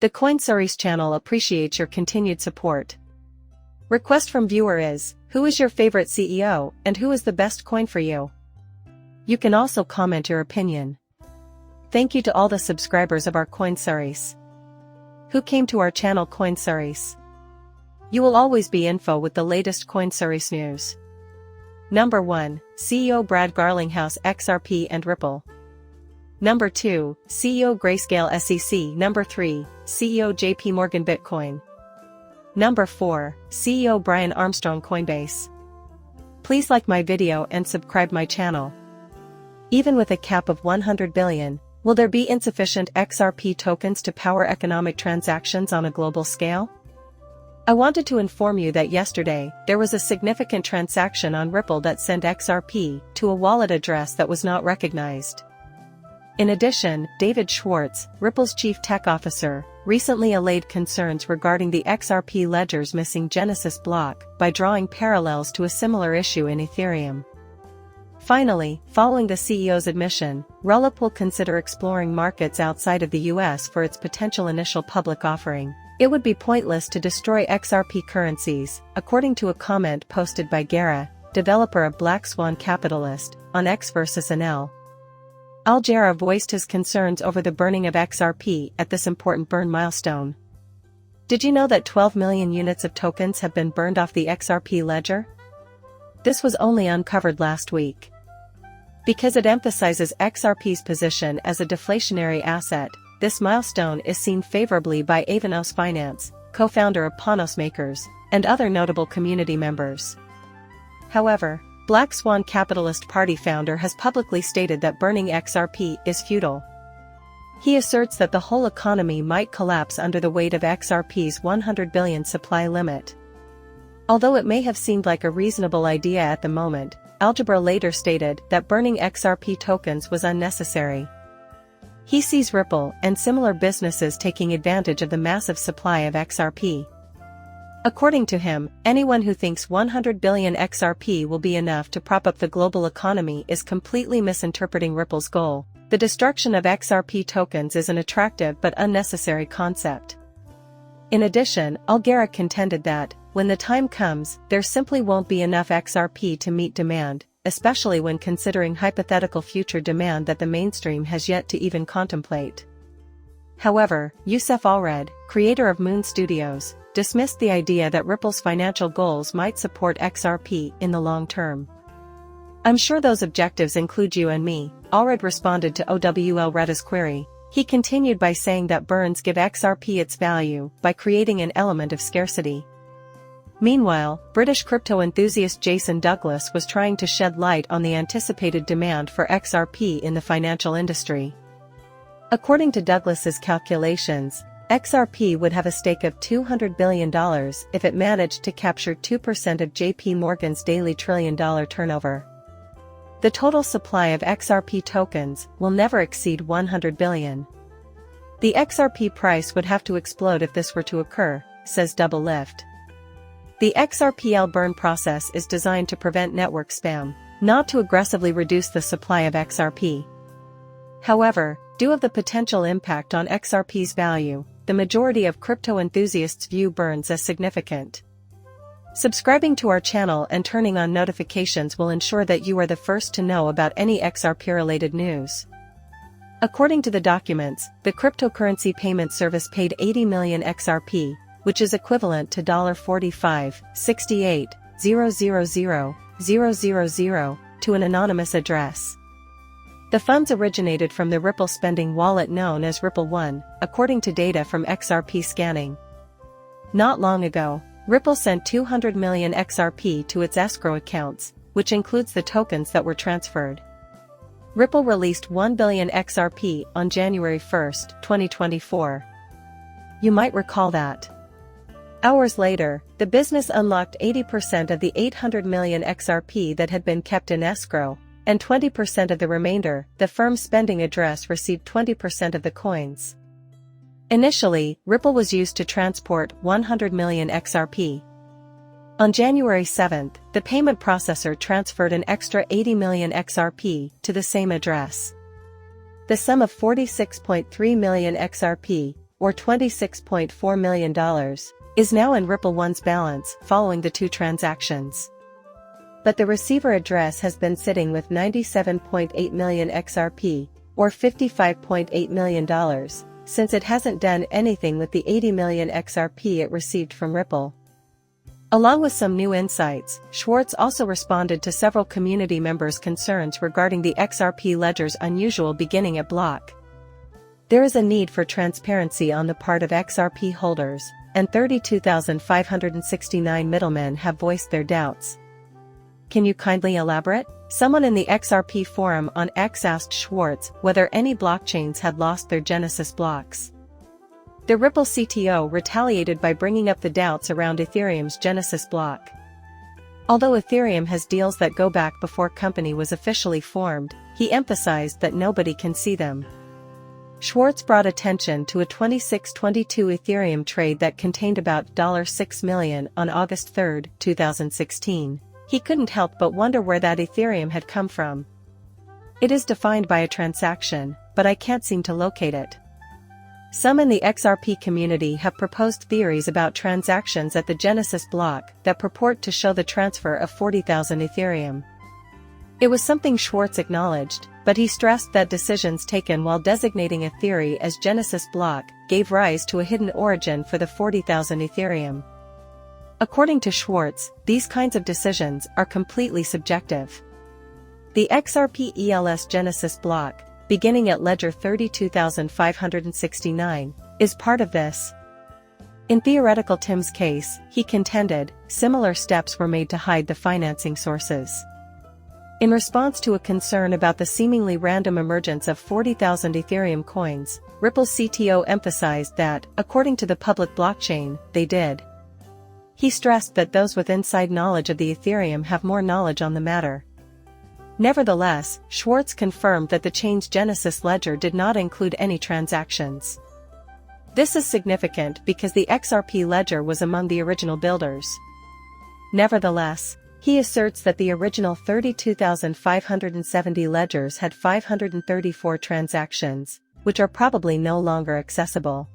The CoinSeries channel appreciates your continued support. Request from viewer is, who is your favorite CEO, and who is the best coin for you? You can also comment your opinion. Thank you to all the subscribers of our CoinSeries. Who came to our channel CoinSeries? You will always be info with the latest CoinSeries news. Number 1, CEO Brad Garlinghouse XRP and Ripple. Number 2, CEO Grayscale SEC. Number 3, CEO JP Morgan Bitcoin. Number 4, CEO Brian Armstrong Coinbase. Please like my video and subscribe my channel. Even with a cap of 100 billion, will there be insufficient XRP tokens to power economic transactions on a global scale? I wanted to inform you that yesterday, there was a significant transaction on Ripple that sent XRP to a wallet address that was not recognized. In addition, David Schwartz, Ripple's chief tech officer, recently allayed concerns regarding the XRP ledger's missing Genesis block by drawing parallels to a similar issue in Ethereum. Finally, following the CEO's admission, Ripple will consider exploring markets outside of the US for its potential initial public offering. It would be pointless to destroy XRP currencies, according to a comment posted by Guerra, developer of Black Swan Capitalist, on X vs NL. Al Jarrah voiced his concerns over the burning of XRP at this important burn milestone. Did you know that 12 million units of tokens have been burned off the XRP ledger? This was only uncovered last week. Because it emphasizes XRP's position as a deflationary asset, this milestone is seen favorably by Avanos Finance, co-founder of Panos Makers, and other notable community members. However, Black Swan Capitalist Party founder has publicly stated that burning XRP is futile. He asserts that the whole economy might collapse under the weight of XRP's 100 billion supply limit. Although it may have seemed like a reasonable idea at the moment, Algebra later stated that burning XRP tokens was unnecessary. He sees Ripple and similar businesses taking advantage of the massive supply of XRP. According to him, anyone who thinks 100 billion XRP will be enough to prop up the global economy is completely misinterpreting Ripple's goal. The destruction of XRP tokens is an attractive but unnecessary concept. In addition, Al Jarrah contended that, when the time comes, there simply won't be enough XRP to meet demand, especially when considering hypothetical future demand that the mainstream has yet to even contemplate. However, Youssef Alred, creator of Moon Studios, dismissed the idea that Ripple's financial goals might support XRP in the long term. I'm sure those objectives include you and me, Alred responded to OWL Reddit's query. He continued by saying that burns give XRP its value by creating an element of scarcity. Meanwhile, British crypto enthusiast Jason Douglas was trying to shed light on the anticipated demand for XRP in the financial industry. According to Douglas's calculations, XRP would have a stake of $200 billion if it managed to capture 2% of JP Morgan's daily trillion-dollar turnover. The total supply of XRP tokens will never exceed 100 billion. The XRP price would have to explode if this were to occur, says Double Lift. The XRPL burn process is designed to prevent network spam, not to aggressively reduce the supply of XRP. However, due to the potential impact on XRP's value, the majority of crypto enthusiasts view burns as significant. Subscribing to our channel and turning on notifications will ensure that you are the first to know about any XRP-related news. According to the documents, the cryptocurrency payment service paid 80 million XRP, which is equivalent to $45.68,000,000 to an anonymous address. The funds originated from the Ripple spending wallet known as Ripple One, according to data from XRP scanning. Not long ago, Ripple sent 200 million XRP to its escrow accounts, which includes the tokens that were transferred. Ripple released 1 billion XRP on January 1, 2024. You might recall that. Hours later, the business unlocked 80% of the 800 million XRP that had been kept in escrow, and 20% of the remainder. The firm's spending address received 20% of the coins. Initially, Ripple was used to transport 100 million XRP. On January 7, the payment processor transferred an extra 80 million XRP to the same address. The sum of 46.3 million XRP, or $26.4 million, is now in Ripple One's balance following the two transactions. But the receiver address has been sitting with 97.8 million XRP, or $55.8 million, since it hasn't done anything with the 80 million XRP it received from Ripple. Along with some new insights, Schwartz also responded to several community members' concerns regarding the XRP ledger's unusual beginning at block. There is a need for transparency on the part of XRP holders, and 32,569 middlemen have voiced their doubts. Can you kindly elaborate? Someone in the XRP forum on X asked Schwartz whether any blockchains had lost their Genesis blocks. The Ripple CTO retaliated by bringing up the doubts around Ethereum's Genesis block. Although Ethereum has deals that go back before company was officially formed, he emphasized that nobody can see them. Schwartz brought attention to a 2622 Ethereum trade that contained about $6 million on August 3, 2016. He couldn't help but wonder where that Ethereum had come from. It is defined by a transaction, but I can't seem to locate it. Some in the XRP community have proposed theories about transactions at the Genesis block that purport to show the transfer of 40,000 Ethereum. It was something Schwartz acknowledged, but he stressed that decisions taken while designating a theory as Genesis block gave rise to a hidden origin for the 40,000 Ethereum. According to Schwartz, these kinds of decisions are completely subjective. The XRP ELS Genesis block, beginning at ledger 32,569, is part of this. In theoretical Tim's case, he contended, similar steps were made to hide the financing sources. In response to a concern about the seemingly random emergence of 40,000 Ethereum coins, Ripple's CTO emphasized that, according to the public blockchain, they did. He stressed that those with inside knowledge of the Ethereum have more knowledge on the matter. Nevertheless, Schwartz confirmed that the chain's Genesis ledger did not include any transactions. This is significant because the XRP ledger was among the original builders. Nevertheless, he asserts that the original 32,570 ledgers had 534 transactions, which are probably no longer accessible.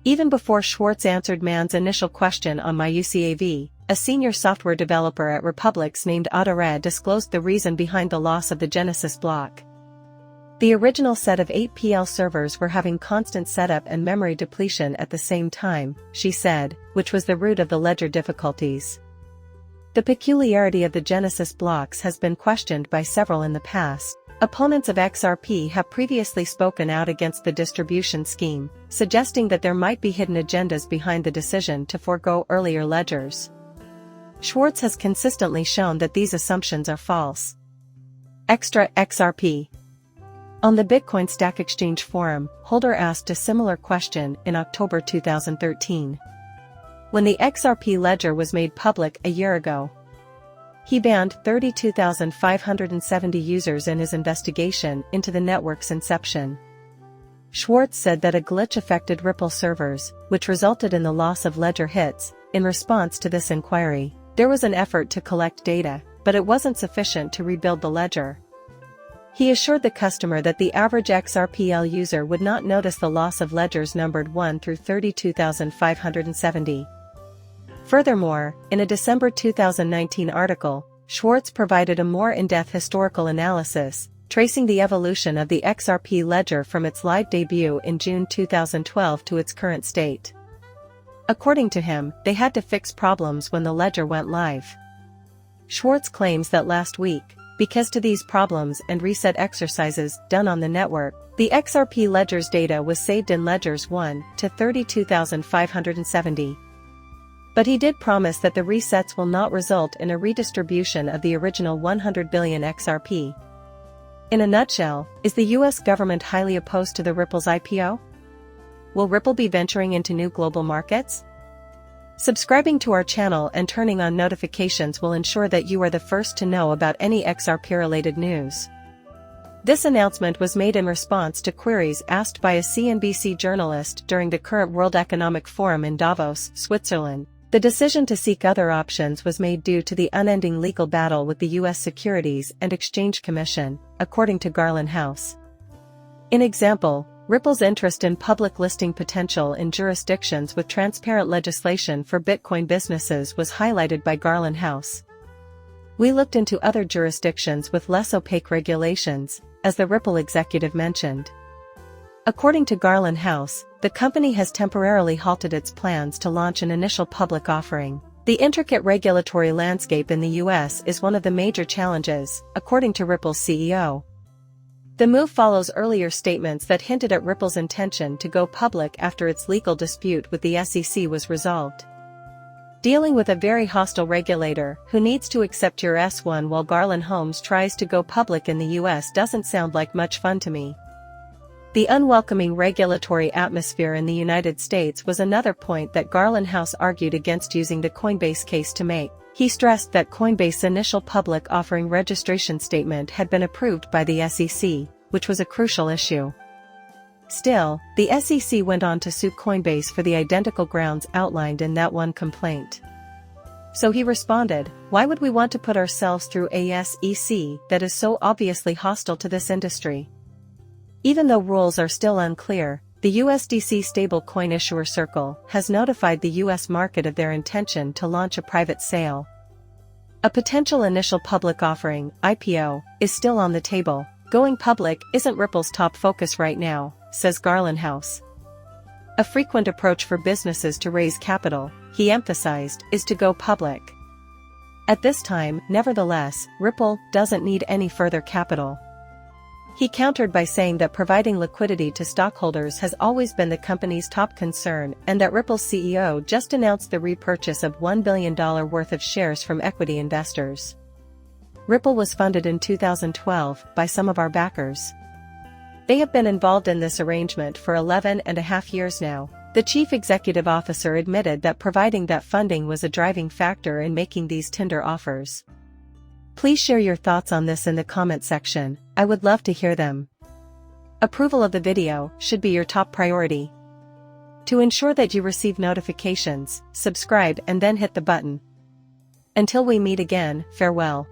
Even before Schwartz answered Mann's initial question on MyUCAV, a senior software developer at Republics named Autored disclosed the reason behind the loss of the Genesis block. The original set of 8 PL servers were having constant setup and memory depletion at the same time, she said, which was the root of the ledger difficulties. The peculiarity of the Genesis blocks has been questioned by several in the past. Opponents of XRP have previously spoken out against the distribution scheme, suggesting that there might be hidden agendas behind the decision to forego earlier ledgers. Schwartz has consistently shown that these assumptions are false. Extra XRP. On the Bitcoin Stack Exchange forum, Holder asked a similar question in October 2013. When the XRP ledger was made public a year ago, he banned 32,570 users in his investigation into the network's inception. Schwartz said that a glitch affected Ripple servers, which resulted in the loss of ledger hits. In response to this inquiry, there was an effort to collect data, but it wasn't sufficient to rebuild the ledger. He assured the customer that the average XRPL user would not notice the loss of ledgers numbered 1 through 32,570. Furthermore, in a December 2019 article, Schwartz provided a more in-depth historical analysis, tracing the evolution of the XRP ledger from its live debut in June 2012 to its current state. According to him, they had to fix problems when the ledger went live. Schwartz claims that last week, because to these problems and reset exercises done on the network, the XRP ledger's data was saved in ledgers 1 to 32,570. But he did promise that the resets will not result in a redistribution of the original 100 billion XRP. In a nutshell, is the US government highly opposed to the Ripple's IPO? Will Ripple be venturing into new global markets? Subscribing to our channel and turning on notifications will ensure that you are the first to know about any XRP-related news. This announcement was made in response to queries asked by a CNBC journalist during the current World Economic Forum in Davos, Switzerland. The decision to seek other options was made due to the unending legal battle with the U.S. Securities and Exchange Commission, according to Garland House. In example, Ripple's interest in public listing potential in jurisdictions with transparent legislation for Bitcoin businesses was highlighted by Garland House. We looked into other jurisdictions with less opaque regulations, as the Ripple executive mentioned. According to Garland House, the company has temporarily halted its plans to launch an initial public offering. The intricate regulatory landscape in the US is one of the major challenges, according to Ripple's CEO. The move follows earlier statements that hinted at Ripple's intention to go public after its legal dispute with the SEC was resolved. Dealing with a very hostile regulator who needs to accept your S1 while Garland Homes tries to go public in the US doesn't sound like much fun to me. The unwelcoming regulatory atmosphere in the United States was another point that Garland House argued against using the Coinbase case to make. He stressed that Coinbase's initial public offering registration statement had been approved by the SEC, which was a crucial issue. Still, the SEC went on to sue Coinbase for the identical grounds outlined in that one complaint. So he responded, "Why would we want to put ourselves through a SEC that is so obviously hostile to this industry?" Even though rules are still unclear, the USDC stablecoin issuer Circle has notified the US market of their intention to launch a private sale. A potential initial public offering, IPO, is still on the table. Going public isn't Ripple's top focus right now, says Garland House. A frequent approach for businesses to raise capital, he emphasized, is to go public. At this time, nevertheless, Ripple doesn't need any further capital. He countered by saying that providing liquidity to stockholders has always been the company's top concern and that Ripple's CEO just announced the repurchase of $1 billion worth of shares from equity investors. Ripple was funded in 2012 by some of our backers. They have been involved in this arrangement for 11.5 years now. The chief executive officer admitted that providing that funding was a driving factor in making these tender offers. Please share your thoughts on this in the comment section, I would love to hear them. Approval of the video should be your top priority. To ensure that you receive notifications, subscribe and then hit the button. Until we meet again, farewell.